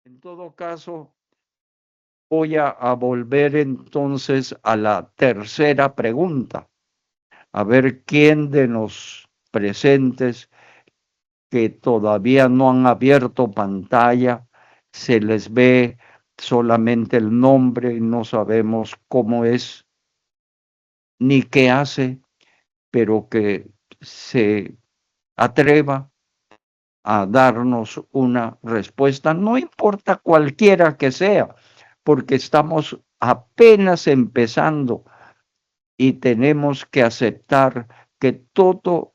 En todo caso, voy a volver entonces a la tercera pregunta, a ver quién de los presentes que todavía no han abierto pantalla, se les ve solamente el nombre y no sabemos cómo es ni qué hace, pero que se atreva a darnos una respuesta, no importa cualquiera que sea, porque estamos apenas empezando y tenemos que aceptar que todo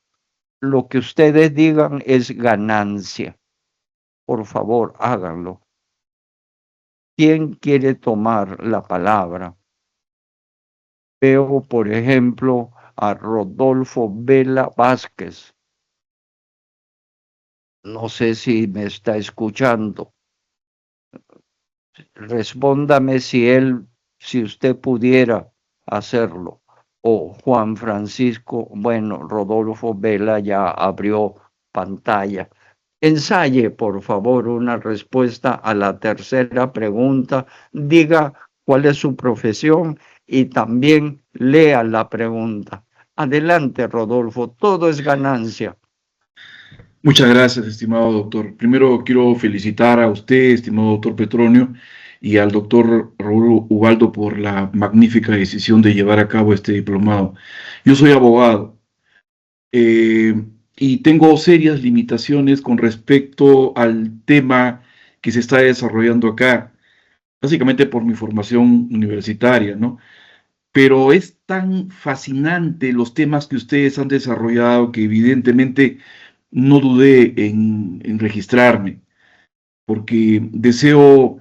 lo que ustedes digan es ganancia. Por favor, háganlo. ¿Quién quiere tomar la palabra? Veo, por ejemplo, a Rodolfo Vela Vázquez. No sé si me está escuchando. Respóndame si usted pudiera hacerlo. O Juan Francisco, bueno, Rodolfo Vela ya abrió pantalla. Ensaye, por favor, una respuesta a la tercera pregunta. Diga cuál es su profesión y también lea la pregunta. Adelante, Rodolfo, todo es ganancia. Muchas gracias, estimado doctor. Primero quiero felicitar a usted, estimado doctor Petronio, y al doctor Raúl Ubaldo por la magnífica decisión de llevar a cabo este diplomado. Yo soy abogado eh, y tengo serias limitaciones con respecto al tema que se está desarrollando acá, básicamente por mi formación universitaria, ¿no? Pero es tan fascinante los temas que ustedes han desarrollado que evidentemente no dudé en registrarme, porque deseo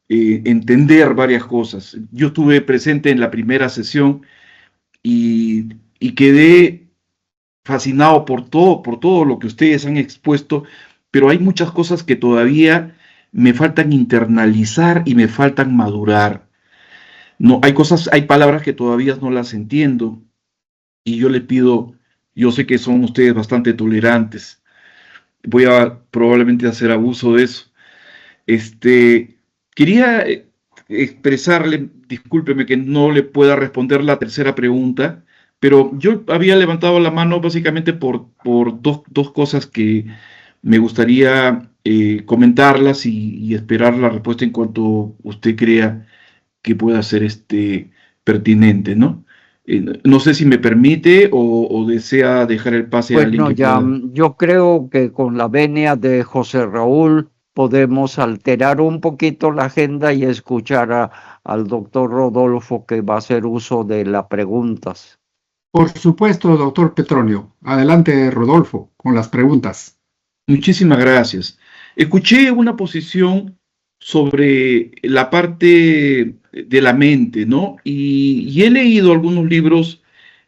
entender varias cosas. Yo estuve presente en la primera sesión y quedé fascinado por todo lo que ustedes han expuesto, pero hay muchas cosas que todavía me faltan internalizar y me faltan madurar. No, hay cosas, hay palabras que todavía no las entiendo y yo le pido, yo sé que son ustedes bastante tolerantes, voy a probablemente hacer abuso de eso. Quería expresarle, discúlpeme que no le pueda responder la tercera pregunta, pero yo había levantado la mano básicamente por dos cosas que me gustaría comentarlas y esperar la respuesta en cuanto usted crea que pueda ser pertinente, ¿no? No sé si me permite o desea dejar el pase a alguien Bueno, que ya pueda. yo creo que con la venia de José Raúl podemos alterar un poquito la agenda y escuchar al doctor Rodolfo que va a hacer uso de las preguntas. Por supuesto, doctor Petronio. Adelante, Rodolfo, con las preguntas. Muchísimas gracias. Escuché una posición sobre la parte de la mente, ¿no? Y he leído algunos libros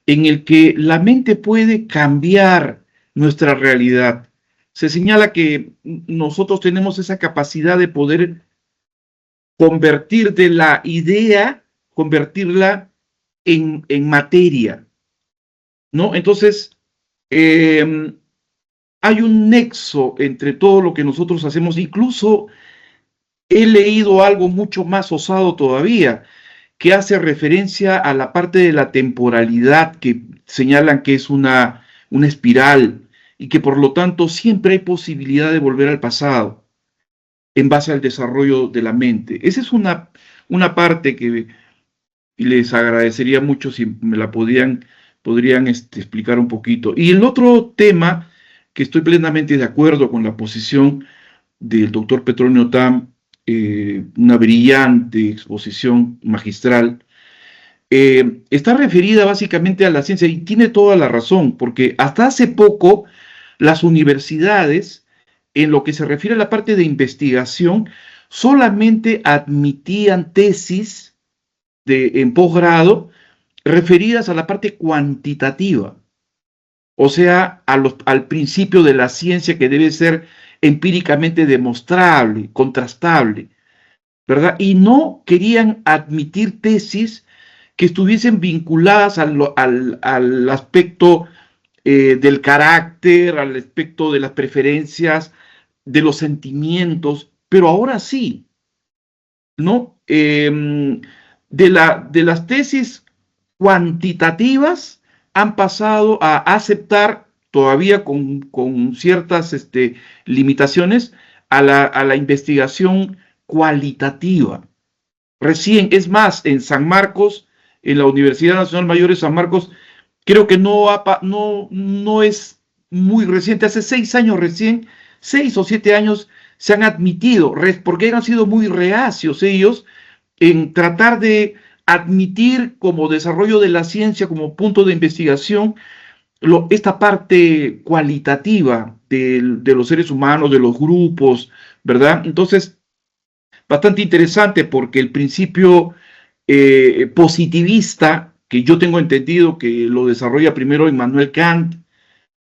en el que la mente puede cambiar nuestra realidad. Se señala que nosotros tenemos esa capacidad de poder convertir de la idea, convertirla en materia, ¿no? Entonces, eh, hay un nexo entre todo lo que nosotros hacemos. Incluso he leído algo mucho más osado todavía, que hace referencia a la parte de la temporalidad, que señalan que es una espiral y que por lo tanto siempre hay posibilidad de volver al pasado en base al desarrollo de la mente. Esa es una parte que les agradecería mucho si me la podrían explicar un poquito. Y el otro tema, que estoy plenamente de acuerdo con la posición del doctor Petronio Tam, una brillante exposición magistral, está referida básicamente a la ciencia y tiene toda la razón, porque hasta hace poco las universidades, en lo que se refiere a la parte de investigación, solamente admitían tesis en posgrado referidas a la parte cuantitativa, o sea, al principio de la ciencia que debe ser empíricamente demostrable, contrastable, ¿verdad? Y no querían admitir tesis que estuviesen vinculadas al aspecto del carácter, al aspecto de las preferencias, de los sentimientos. pero ahora sí, ¿no? De las tesis cuantitativas han pasado a aceptar, todavía con ciertas limitaciones, a la investigación cualitativa. Recién, es más, en San Marcos, en la Universidad Nacional Mayor de San Marcos, creo que no es muy reciente, hace 6 años recién, 6 o 7 años, se han admitido, porque han sido muy reacios ellos en tratar de admitir como desarrollo de la ciencia, como punto de investigación, esta parte cualitativa de los seres humanos, de los grupos, ¿verdad? Entonces, bastante interesante porque el principio positivista, que yo tengo entendido que lo desarrolla primero Immanuel Kant,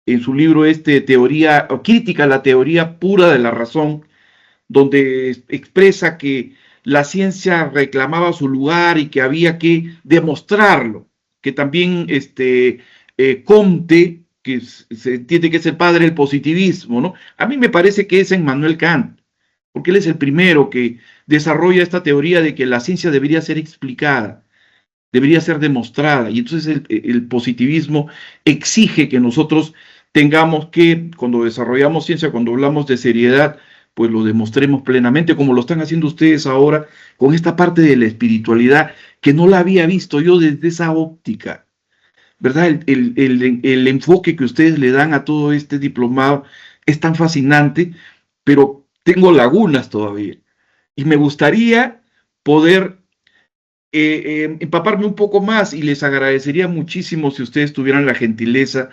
en su libro Teoría, o Crítica a la teoría pura de la razón, donde expresa que la ciencia reclamaba su lugar y que había que demostrarlo, que también Comte, que se entiende que es el padre del positivismo, ¿no? A mí me parece que es Immanuel Kant, porque él es el primero que desarrolla esta teoría de que la ciencia debería ser explicada, debería ser demostrada, y entonces el positivismo exige que nosotros tengamos que, cuando desarrollamos ciencia, cuando hablamos de seriedad, pues lo demostremos plenamente, como lo están haciendo ustedes ahora con esta parte de la espiritualidad, que no la había visto yo desde esa óptica, ¿verdad? El enfoque que ustedes le dan a todo este diplomado es tan fascinante, pero tengo lagunas todavía. Y me gustaría poder empaparme un poco más, y les agradecería muchísimo si ustedes tuvieran la gentileza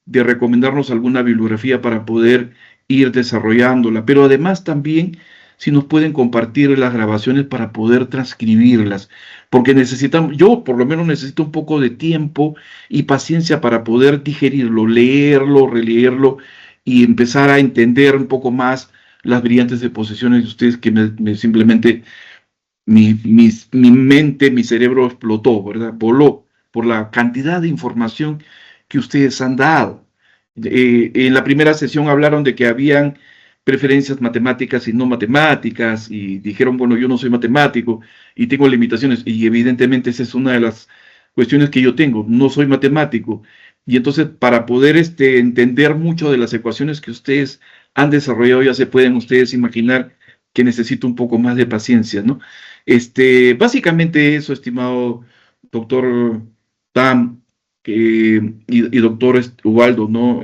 de recomendarnos alguna bibliografía para poder ir desarrollándola, pero además también si nos pueden compartir las grabaciones para poder transcribirlas, porque necesitamos, yo por lo menos necesito un poco de tiempo y paciencia para poder digerirlo, leerlo, releerlo y empezar a entender un poco más las brillantes exposiciones de ustedes que simplemente mi mente, mi cerebro explotó, ¿verdad? Voló por la cantidad de información que ustedes han dado. En la primera sesión hablaron de que habían preferencias matemáticas y no matemáticas, y dijeron, bueno, yo no soy matemático y tengo limitaciones, y evidentemente esa es una de las cuestiones que yo tengo, no soy matemático, y entonces para poder entender mucho de las ecuaciones que ustedes han desarrollado, ya se pueden ustedes imaginar que necesito un poco más de paciencia, ¿no? Básicamente eso, estimado doctor Tam y doctor Ubaldo, ¿no?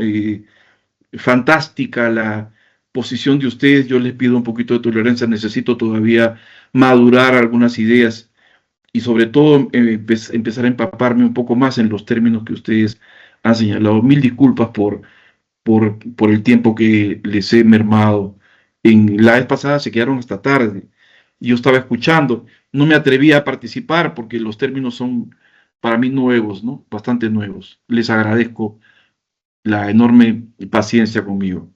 Fantástica la posición de ustedes. Yo les pido un poquito de tolerancia, necesito todavía madurar algunas ideas y sobre todo empezar a empaparme un poco más en los términos que ustedes han señalado. Mil disculpas por el tiempo que les he mermado. En la vez pasada se quedaron hasta tarde. Yo estaba escuchando, no me atrevía a participar porque los términos son para mí nuevos, ¿no? Bastante nuevos. Les agradezco la enorme paciencia conmigo.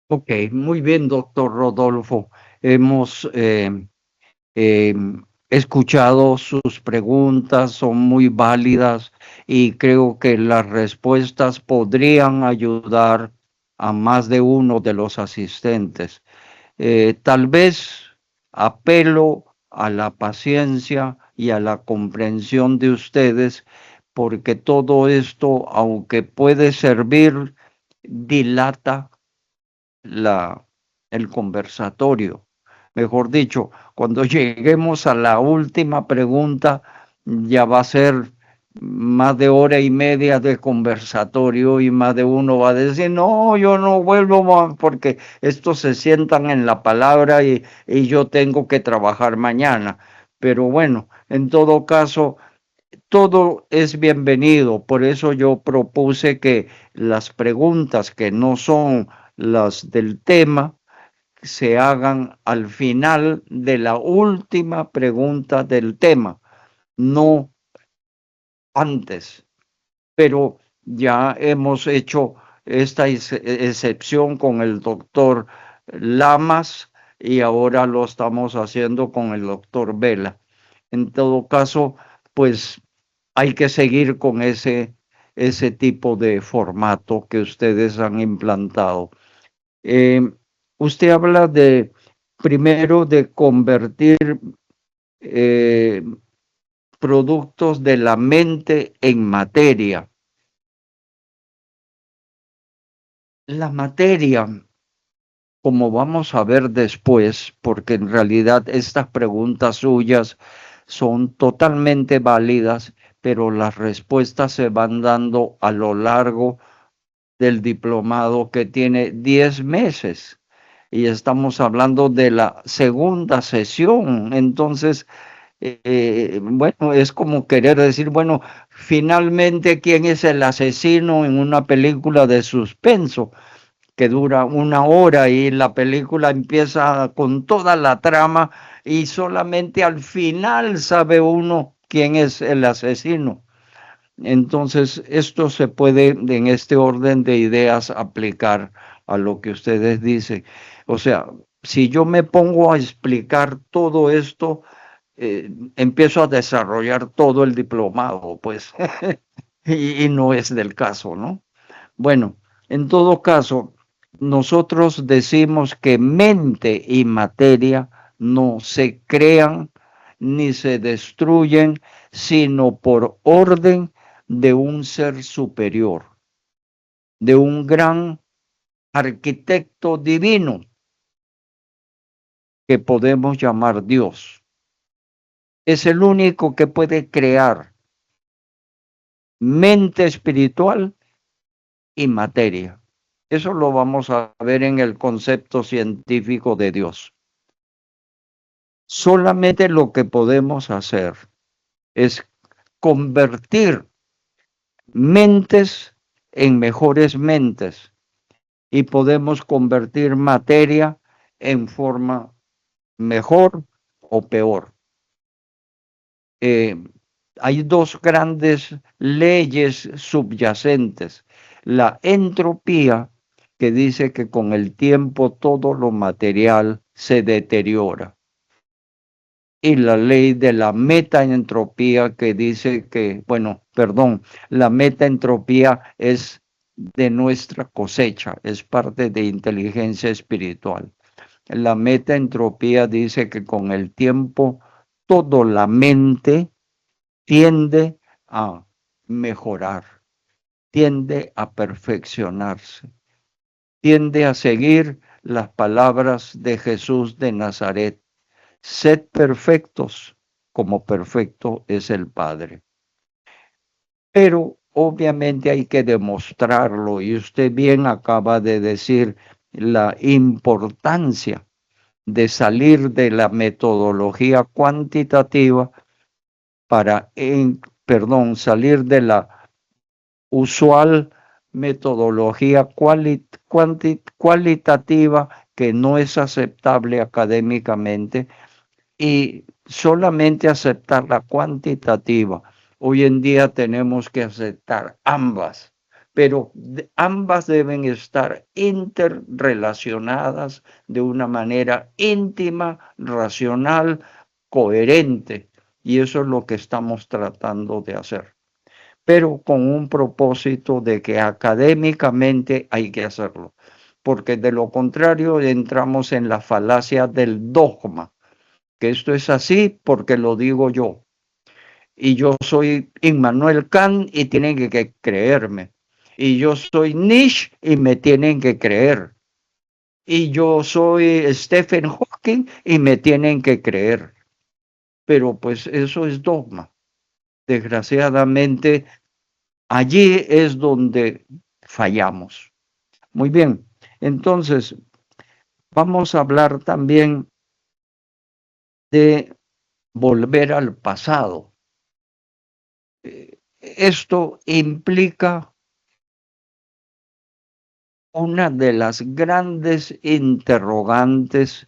Ok, muy bien, doctor Rodolfo. Hemos eh, escuchado sus preguntas, son muy válidas y creo que las respuestas podrían ayudar a más de uno de los asistentes. Tal vez apelo a la paciencia y a la comprensión de ustedes, porque todo esto, aunque puede servir, dilata el conversatorio. Mejor dicho, cuando lleguemos a la última pregunta, ya va a ser más de hora y media de conversatorio y más de uno va a decir, no, yo no vuelvo más porque estos se sientan en la palabra y yo tengo que trabajar mañana. Pero bueno, en todo caso, todo es bienvenido. Por eso yo propuse que las preguntas que no son las del tema se hagan al final de la última pregunta del tema, no antes. Pero ya hemos hecho esta excepción con el doctor Lamas y ahora lo estamos haciendo con el doctor Vela. En todo caso, pues hay que seguir con ese tipo de formato que ustedes han implantado. Usted habla de primero de convertir productos de la mente en materia. La materia, como vamos a ver después, porque en realidad estas preguntas suyas son totalmente válidas, pero las respuestas se van dando a lo largo del diplomado, que tiene 10 meses. Y estamos hablando de la segunda sesión. Entonces, bueno, es como querer decir, bueno, finalmente, ¿quién es el asesino en una película de suspenso que dura 1 hora y la película empieza con toda la trama y solamente al final sabe uno quién es el asesino? Entonces, esto se puede, en este orden de ideas, aplicar a lo que ustedes dicen. O sea, si yo me pongo a explicar todo esto, empiezo a desarrollar todo el diplomado, pues, y no es del caso, ¿no? Bueno, en todo caso, nosotros decimos que mente y materia no se crean ni se destruyen, sino por orden de un ser superior, de un gran arquitecto divino que podemos llamar Dios. Es el único que puede crear mente espiritual y materia. Eso lo vamos a ver en el concepto científico de Dios. Solamente lo que podemos hacer es convertir mentes en mejores mentes y podemos convertir materia en forma mejor o peor. Hay dos grandes leyes subyacentes. La entropía, que dice que con el tiempo todo lo material se deteriora. Y la ley de la metaentropía, que dice que, bueno, perdón, la metaentropía es de nuestra cosecha, es parte de inteligencia espiritual. La metaentropía dice que con el tiempo todo la mente tiende a mejorar, tiende a perfeccionarse, tiende a seguir las palabras de Jesús de Nazaret: sed perfectos como perfecto es el Padre. Pero obviamente hay que demostrarlo, y usted bien acaba de decir la importancia de salir de la metodología cuantitativa para, salir de la usual metodología cualitativa, que no es aceptable académicamente, y solamente aceptar la cuantitativa. Hoy en día tenemos que aceptar ambas, pero ambas deben estar interrelacionadas de una manera íntima, racional, coherente, y eso es lo que estamos tratando de hacer, pero con un propósito de que académicamente hay que hacerlo, porque de lo contrario entramos en la falacia del dogma, que esto es así porque lo digo yo, y yo soy Immanuel Kant y tienen que creerme, y yo soy Nietzsche y me tienen que creer, y yo soy Stephen Hawking y me tienen que creer. Pero pues eso es dogma. Desgraciadamente, allí es donde fallamos. Muy bien, entonces vamos a hablar también de volver al pasado. Esto implica una de las grandes interrogantes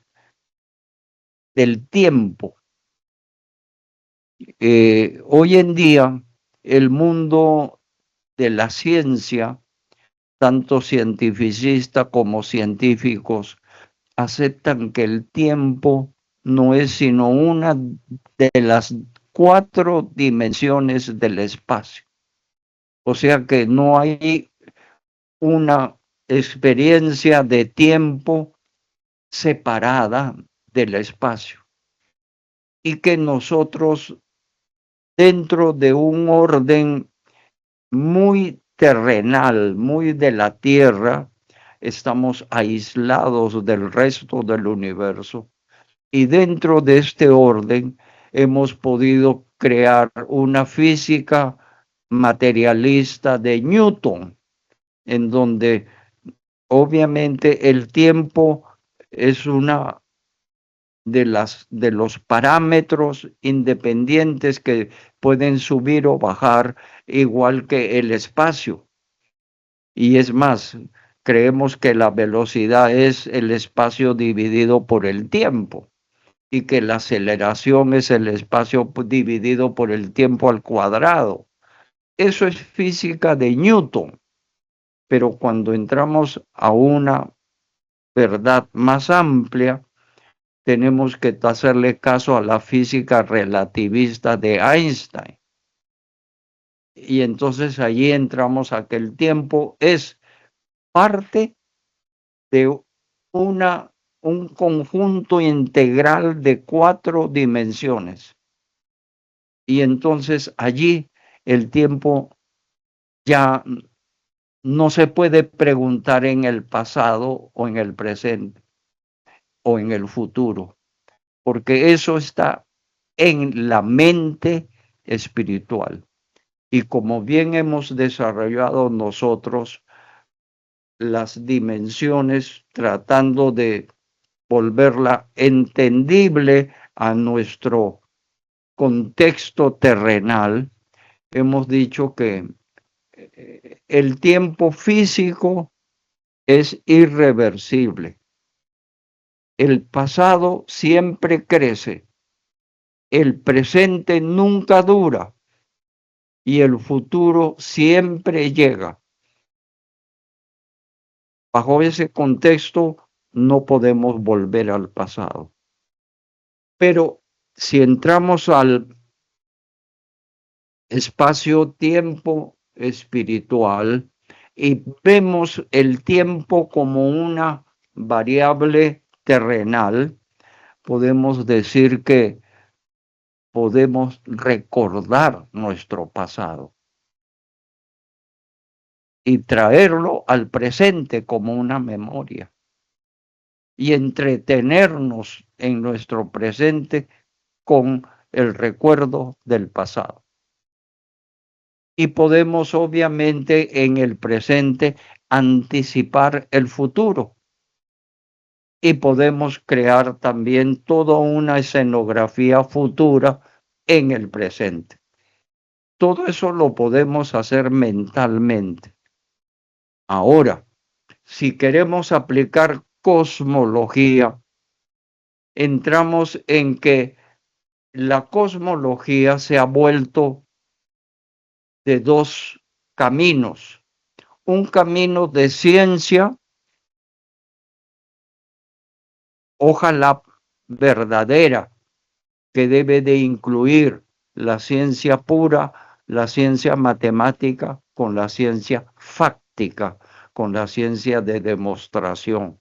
del tiempo. Hoy en día, el mundo de la ciencia, tanto cientificista como científicos, aceptan que el tiempo no es sino una de las 4 dimensiones del espacio. O sea que no hay una experiencia de tiempo separada del espacio y que nosotros, dentro de un orden muy terrenal, muy de la Tierra, estamos aislados del resto del universo. Y dentro de este orden hemos podido crear una física materialista de Newton, en donde obviamente el tiempo es una de los parámetros independientes que pueden subir o bajar, igual que el espacio. Y es más, creemos que la velocidad es el espacio dividido por el tiempo y que la aceleración es el espacio dividido por el tiempo al cuadrado. Eso es física de Newton, pero cuando entramos a una verdad más amplia, tenemos que hacerle caso a la física relativista de Einstein. Y entonces allí entramos a que el tiempo es parte de un conjunto integral de 4 dimensiones. Y entonces allí el tiempo ya no se puede preguntar en el pasado o en el presente o en el futuro, porque eso está en la mente espiritual. Y como bien hemos desarrollado nosotros las dimensiones tratando de volverla entendible a nuestro contexto terrenal, hemos dicho que el tiempo físico es irreversible. El pasado siempre crece, el presente nunca dura y el futuro siempre llega. Bajo ese contexto no podemos volver al pasado. Pero si entramos al espacio-tiempo espiritual y vemos el tiempo como una variable terrenal, podemos decir que podemos recordar nuestro pasado y traerlo al presente como una memoria y entretenernos en nuestro presente con el recuerdo del pasado. Y podemos obviamente en el presente anticipar el futuro. Y podemos crear también toda una escenografía futura en el presente. Todo eso lo podemos hacer mentalmente. Ahora, si queremos aplicar cosmología, entramos en que la cosmología se ha vuelto de 2 caminos. Un camino de ciencia, ojalá verdadera, que debe de incluir la ciencia pura, la ciencia matemática, con la ciencia fáctica, con la ciencia de demostración.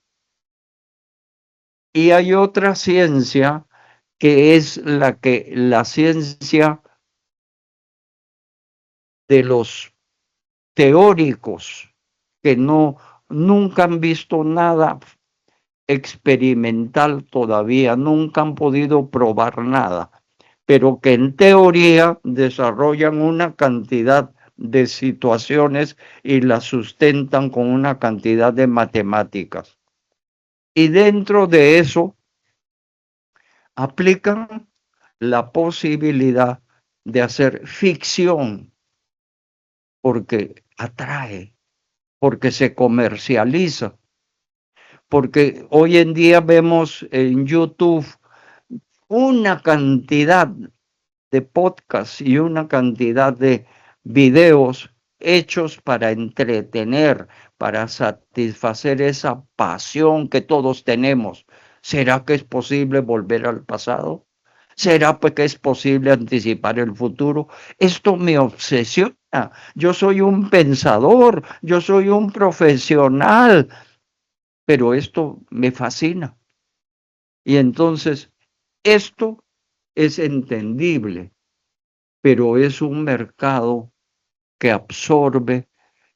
Y hay otra ciencia que es la ciencia de los teóricos que nunca han visto nada experimental todavía, nunca han podido probar nada, pero que en teoría desarrollan una cantidad de situaciones y las sustentan con una cantidad de matemáticas. Y dentro de eso aplican la posibilidad de hacer ficción, porque atrae, porque se comercializa, porque hoy en día vemos en YouTube una cantidad de podcasts y una cantidad de videos hechos para entretener, para satisfacer esa pasión que todos tenemos. ¿Será que es posible volver al pasado? ¿Será pues que es posible anticipar el futuro? Esto me obsesiona. Yo soy un pensador, yo soy un profesional, pero esto me fascina. Y entonces, esto es entendible, pero es un mercado que absorbe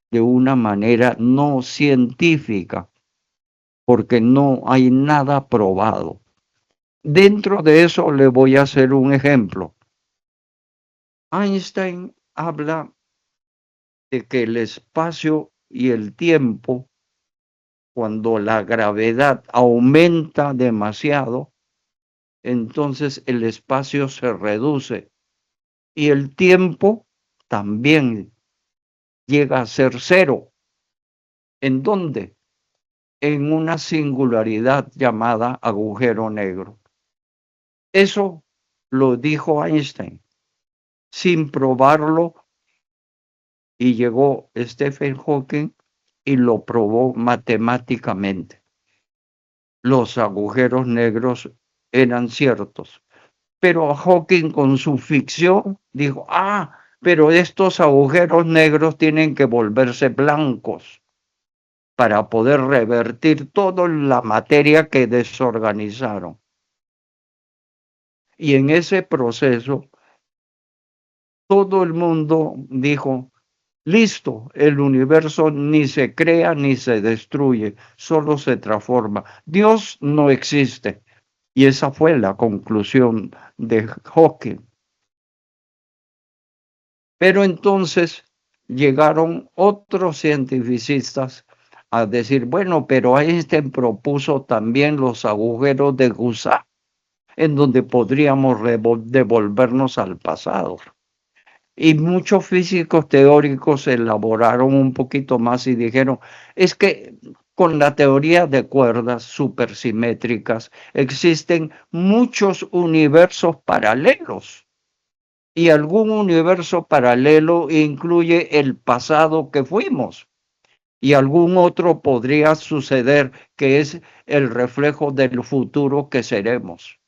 de una manera no científica, porque no hay nada probado. Dentro de eso le voy a hacer un ejemplo. Einstein habla de que el espacio y el tiempo, cuando la gravedad aumenta demasiado, entonces el espacio se reduce y el tiempo también llega a ser cero. ¿En dónde? En una singularidad llamada agujero negro. Eso lo dijo Einstein sin probarlo, y llegó Stephen Hawking y lo probó matemáticamente. Los agujeros negros eran ciertos. Pero Hawking con su ficción dijo, pero estos agujeros negros tienen que volverse blancos para poder revertir toda la materia que desorganizaron. Y en ese proceso, todo el mundo dijo, listo, el universo ni se crea ni se destruye, solo se transforma. Dios no existe. Y esa fue la conclusión de Hawking. Pero entonces llegaron otros cientificistas a decir, bueno, pero Einstein propuso también los agujeros de gusano, en donde podríamos devolvernos al pasado. Y muchos físicos teóricos elaboraron un poquito más y dijeron, es que con la teoría de cuerdas supersimétricas existen muchos universos paralelos. Y algún universo paralelo incluye el pasado que fuimos. Y algún otro podría suceder que es el reflejo del futuro que seremos.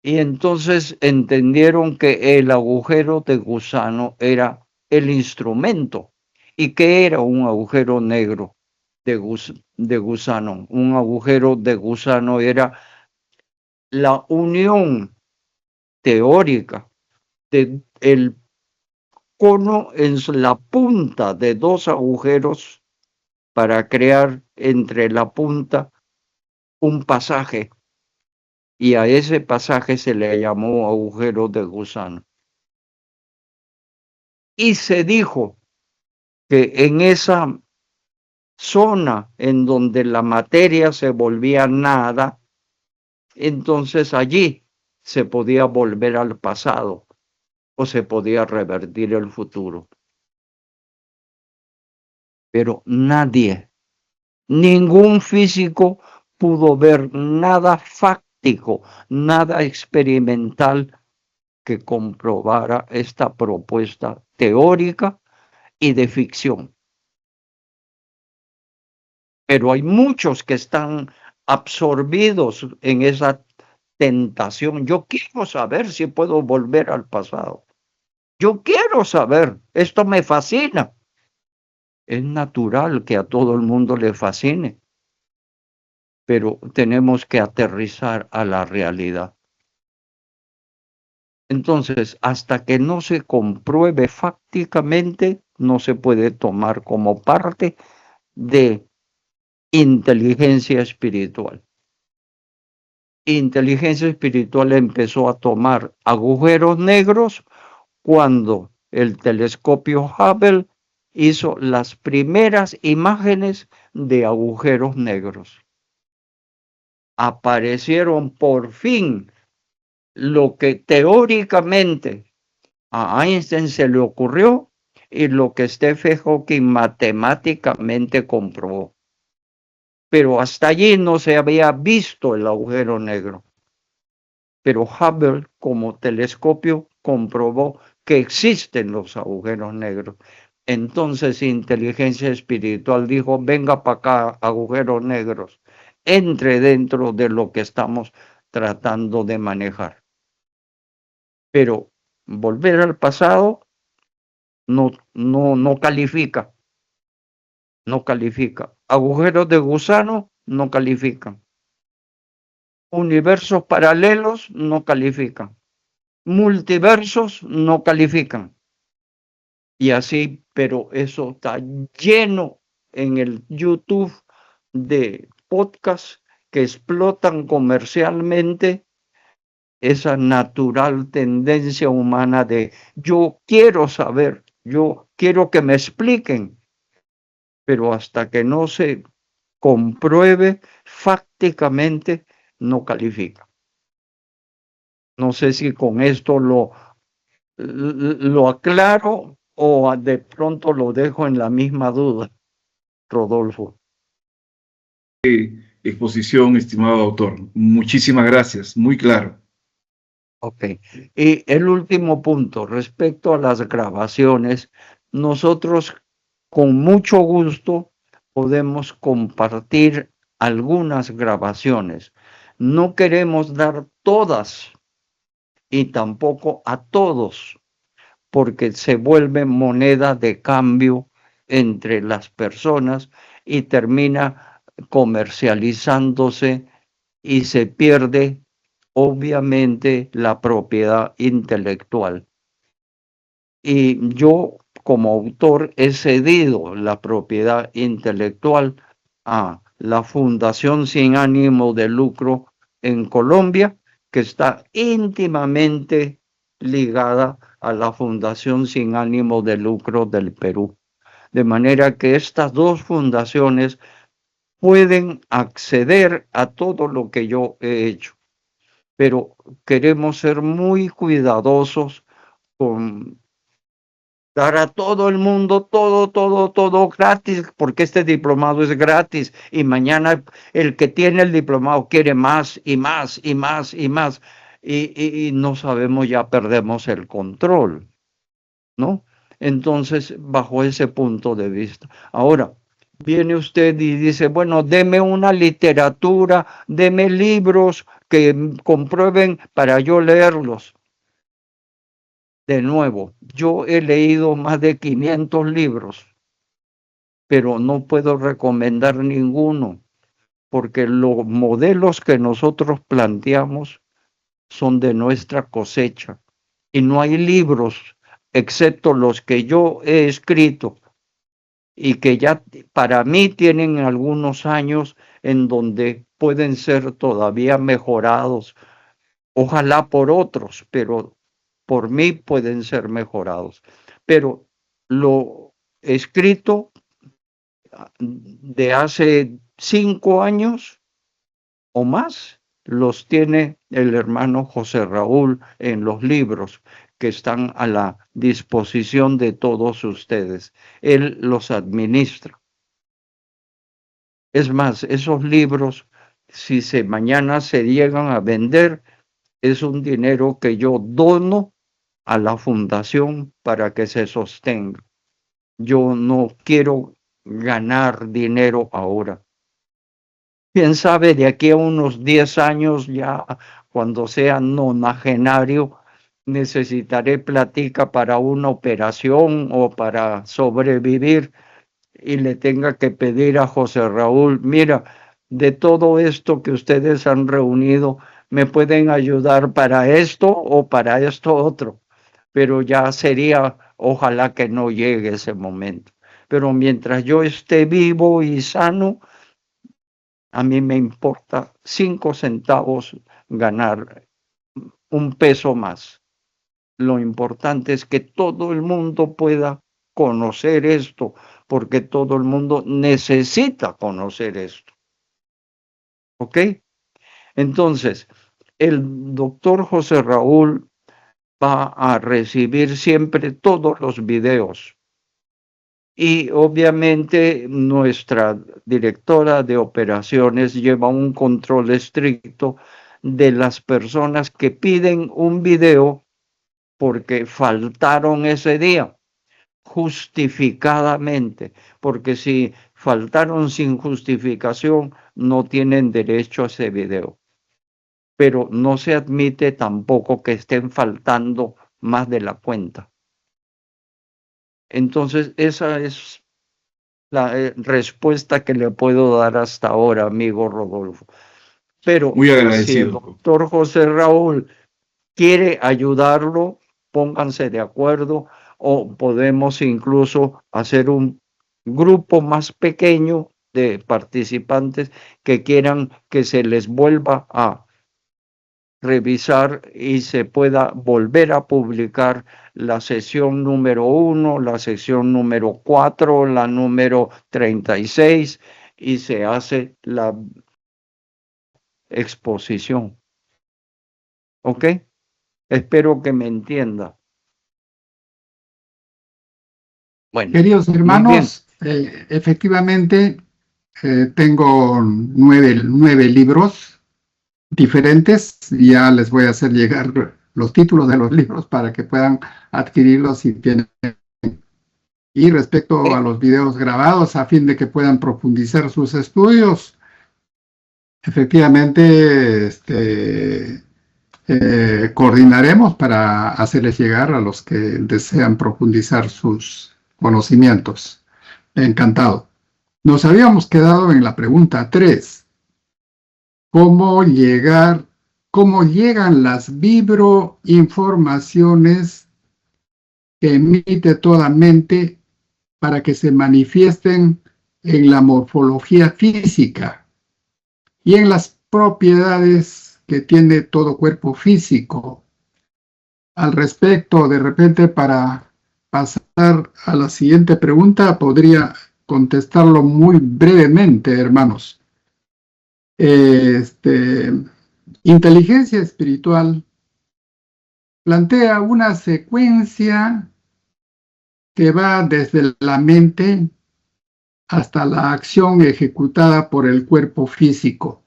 Y entonces entendieron que el agujero de gusano era el instrumento. ¿Y qué era un agujero negro de gusano? Un agujero de gusano era la unión teórica del cono en la punta de dos agujeros para crear entre la punta un pasaje, y a ese pasaje se le llamó agujero de gusano. Y se dijo que en esa zona en donde la materia se volvía nada, entonces allí se podía volver al pasado o se podía revertir el futuro. Pero nadie, ningún físico pudo ver nada fáctico, nada experimental que comprobara esta propuesta teórica y de ficción. Pero hay muchos que están absorbidos en esa tentación. Yo quiero saber si puedo volver al pasado. Yo quiero saber, esto me fascina. Es natural que a todo el mundo le fascine, pero tenemos que aterrizar a la realidad. Entonces, hasta que no se compruebe fácticamente, no se puede tomar como parte de inteligencia espiritual. Inteligencia espiritual empezó a tomar agujeros negros cuando el telescopio Hubble hizo las primeras imágenes de agujeros negros. Aparecieron por fin lo que teóricamente a Einstein se le ocurrió y lo que Stephen Hawking matemáticamente comprobó. Pero hasta allí no se había visto el agujero negro. Pero Hubble, como telescopio, comprobó que existen los agujeros negros. Entonces inteligencia espiritual dijo, venga para acá, agujeros negros, entre dentro de lo que estamos tratando de manejar. Pero volver al pasado no califica. No califica. Agujeros de gusano no califican. Universos paralelos no califican. Multiversos no califican. Y así, pero eso está lleno en el YouTube de podcasts que explotan comercialmente esa natural tendencia humana de yo quiero saber, yo quiero que me expliquen, pero hasta que no se compruebe fácticamente no califica. No sé si con esto lo aclaro o de pronto lo dejo en la misma duda, Rodolfo. Exposición, estimado autor. Muchísimas gracias, muy claro. Ok. Y el último punto, respecto a las grabaciones, nosotros con mucho gusto podemos compartir algunas grabaciones. No queremos dar todas y tampoco a todos, porque se vuelve moneda de cambio entre las personas y termina comercializándose y se pierde obviamente la propiedad intelectual. Y yo como autor he cedido la propiedad intelectual a la Fundación Sin Ánimo de Lucro en Colombia, que está íntimamente ligada a la Fundación Sin Ánimo de Lucro del Perú. De manera que estas dos fundaciones pueden acceder a todo lo que yo he hecho, pero queremos ser muy cuidadosos con dar a todo el mundo todo gratis, porque este diplomado es gratis y mañana el que tiene el diplomado quiere más y más y más y más y no sabemos, ya perdemos el control, ¿no? Entonces, bajo ese punto de vista. Ahora, viene usted y dice, bueno, deme una literatura, deme libros que comprueben para yo leerlos. De nuevo, yo he leído más de 500 libros, pero no puedo recomendar ninguno, porque los modelos que nosotros planteamos son de nuestra cosecha y no hay libros, excepto los que yo he escrito y que ya para mí tienen algunos años en donde pueden ser todavía mejorados, ojalá por otros, pero por mí pueden ser mejorados. Pero lo escrito de hace 5 años o más los tiene el hermano José Raúl en los libros que están a la disposición de todos ustedes. Él los administra. Es más, esos libros, si mañana se llegan a vender, es un dinero que yo dono a la fundación para que se sostenga. Yo no quiero ganar dinero ahora. Quién sabe, de aquí a unos 10 años, ya cuando sea nonagenario, necesitaré platica para una operación o para sobrevivir y le tenga que pedir a José Raúl, mira, de todo esto que ustedes han reunido, ¿me pueden ayudar para esto o para esto otro? Pero ya sería, ojalá que no llegue ese momento. Pero mientras yo esté vivo y sano, a mí me importa 5 centavos ganar un peso más. Lo importante es que todo el mundo pueda conocer esto, porque todo el mundo necesita conocer esto. ¿Ok? Entonces, el doctor José Raúl va a recibir siempre todos los videos. Y obviamente nuestra directora de operaciones lleva un control estricto de las personas que piden un video porque faltaron ese día, justificadamente, porque si faltaron sin justificación, no tienen derecho a ese video. Pero no se admite tampoco que estén faltando más de la cuenta. Entonces, esa es la respuesta que le puedo dar hasta ahora, amigo Rodolfo. Pero Muy si el agradecido. doctor José Raúl quiere ayudarlo, pónganse de acuerdo o podemos incluso hacer un grupo más pequeño de participantes que quieran que se les vuelva a revisar y se pueda volver a publicar la sesión número 1, la sesión número 4, la número 36 y se hace la exposición. ¿Ok? Espero que me entienda. Bueno, Queridos muy bien. hermanos, efectivamente tengo nueve libros diferentes. Ya les voy a hacer llegar los títulos de los libros para que puedan adquirirlos si tienen. Y respecto a los videos grabados, a fin de que puedan profundizar sus estudios, efectivamente, coordinaremos para hacerles llegar a los que desean profundizar sus conocimientos. Encantado. Nos habíamos quedado en la pregunta 3. ¿Cómo llegan las vibroinformaciones que emite toda mente para que se manifiesten en la morfología física y en las propiedades que tiene todo cuerpo físico? Al respecto, de repente, para pasar a la siguiente pregunta, podría contestarlo muy brevemente, hermanos. Inteligencia espiritual plantea una secuencia que va desde la mente hasta la acción ejecutada por el cuerpo físico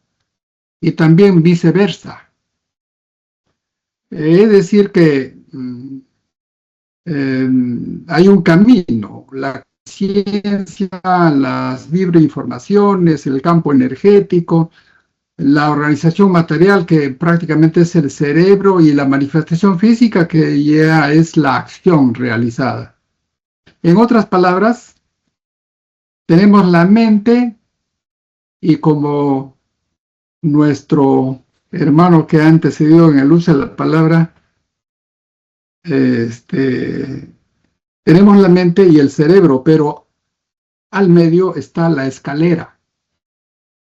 y también viceversa. Es decir que hay un camino, la ciencia, las vibroinformaciones, el campo energético, la organización material que prácticamente es el cerebro y la manifestación física que ya es la acción realizada. En otras palabras, tenemos la mente y como nuestro hermano que ha antecedido en el uso de la palabra, tenemos la mente y el cerebro, pero al medio está la escalera.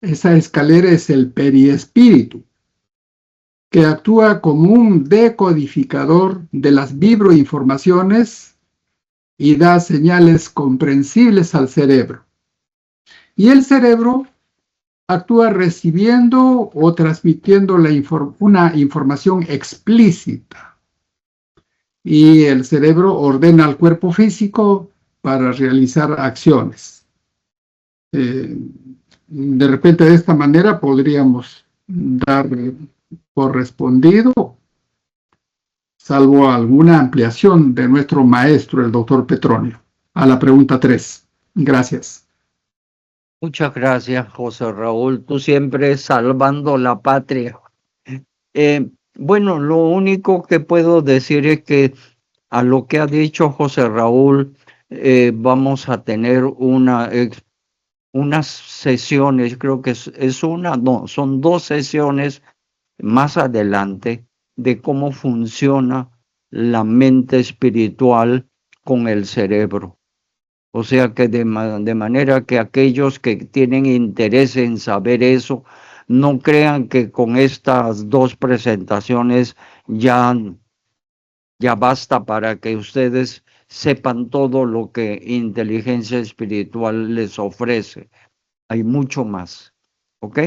Esa escalera es el periespíritu, que actúa como un decodificador de las vibroinformaciones y da señales comprensibles al cerebro. Y el cerebro actúa recibiendo o transmitiendo una información explícita. Y el cerebro ordena al cuerpo físico para realizar acciones. De repente, de esta manera podríamos dar por respondido, salvo alguna ampliación de nuestro maestro, el doctor Petronio, a la pregunta 3. Gracias. Muchas gracias, José Raúl. Tú siempre salvando la patria. Bueno, lo único que puedo decir es que a lo que ha dicho José Raúl, vamos a tener unas sesiones, creo que son 2 sesiones más adelante de cómo funciona la mente espiritual con el cerebro. O sea que de manera que aquellos que tienen interés en saber eso, no crean que con estas 2 presentaciones ya basta para que ustedes sepan todo lo que inteligencia espiritual les ofrece. Hay mucho más. ¿Ok?